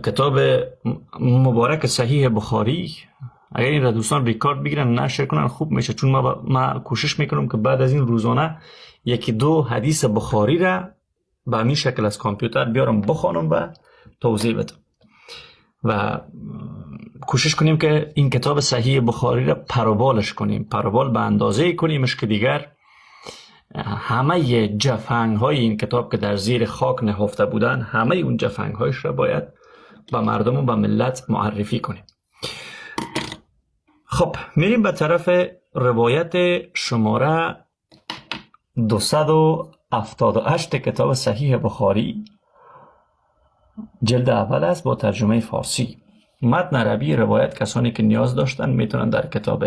کتاب مبارک صحیح بخاری، اگر این را دوستان ریکارد بگیرن نشر کنن خوب میشه، چون ما کوشش میکنم که بعد از این روزانه یکی دو حدیث بخاری را به همین شکل از کامپیوتر بیارم بخوانم و توضیح بدم و کوشش کنیم که این کتاب صحیح بخاری را پروبالش کنیم، پروبال به اندازه کنیمش که دیگر همه جفنگ های این کتاب که در زیر خاک نهفته بودن، همه اون جفنگ هایش را باید به مردم و به ملت معرفی کنیم. خب میریم به طرف روایت شماره 278 کتاب صحیح بخاری، جلد اول است با ترجمه فارسی. متن عربی روایت کسانی که نیاز داشتن میتونن در کتاب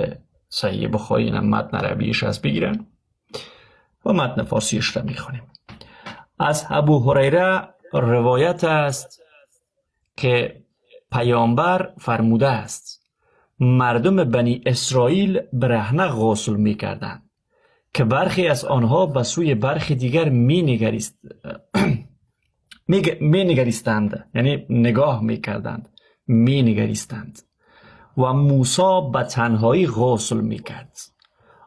صحیح بخاری متن عربیش از بگیرن و متن فارسیش را میخونیم. از ابو هریره روایت است که پیامبر فرموده است مردم بنی اسرائیل برهنه غسل میکردند که برخی از آنها به سوی برخی دیگر مینگریستند، یعنی نگاه میکردند، مینگریستند و موسی به تنهایی غسل میکرد.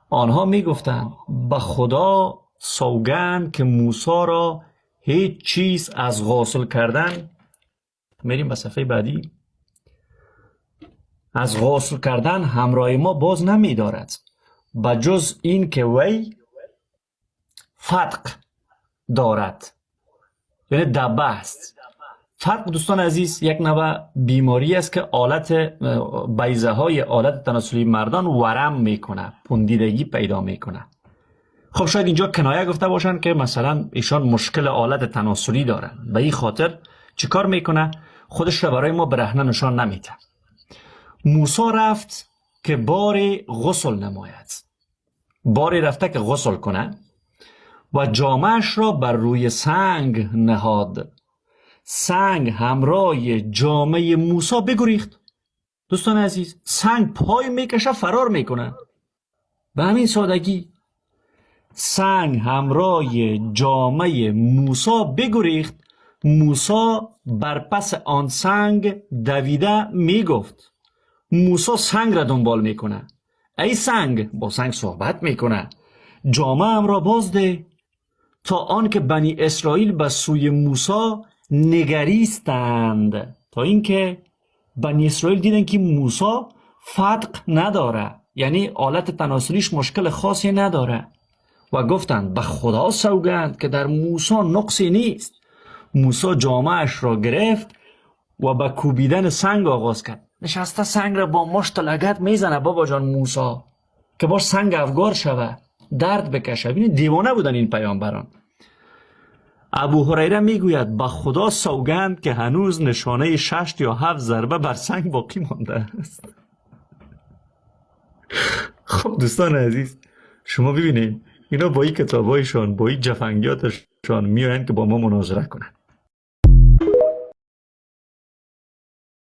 آنها میگفتند به خدا سوگند که موسی را هیچ چیز از غسل کردن، میریم به صفحه بعدی، از غسل کردن همراه ما باز نمیدارد بجز این که وی فتق دارد، یعنی دبه است. فتق دوستان عزیز یک نوع بیماری است که آلت بیضه های آلت تناسلی مردان ورم میکنه، پوندیدگی پیدا میکنه. خب شاید اینجا کنایه گفته باشن که مثلا ایشان مشکل آلت تناسلی دارن، به این خاطر چیکار میکنه؟ خودش را برای ما برهنه نشان نمیده. موسی رفت که باری غسل نماید، باری رفته که غسل کنه و جامهش را بر روی سنگ نهاد. سنگ همراه جامه موسی بگریخت. دوستان عزیز، سنگ پای میکشه فرار میکنه، به همین سادگی. سنگ همراه جامه موسی بگریخت. موسی بر پس آن سنگ دویده میگفت. موسی سنگ را دنبال میکنه. ای سنگ، با سنگ صحبت میکنه، جامه ام را باز ده. تا آنکه بنی اسرائیل به سوی موسی نگریستند، تا اینکه بنی اسرائیل دیدن که موسی فتق نداره، یعنی آلت تناسلیش مشکل خاصی نداره، و گفتند به خدا سوگند که در موسی نقصی نیست. موسی جامهش را گرفت و به کوبیدن سنگ آغاز کرد. نشسته سنگ را با مشت لگد میزنه بابا جان موسی که باش سنگ افگار شوه، درد بکشه. ببینید دیوانه بودن این پیامبران. ابو هریره میگوید به خدا سوگند که هنوز نشانه 6 یا 7 ضربه بر سنگ باقی مانده است. خب دوستان عزیز، شما ببینید اینا با این کتابایشان، با این جفنگیاتشان میاین که با ما مناظره کنن.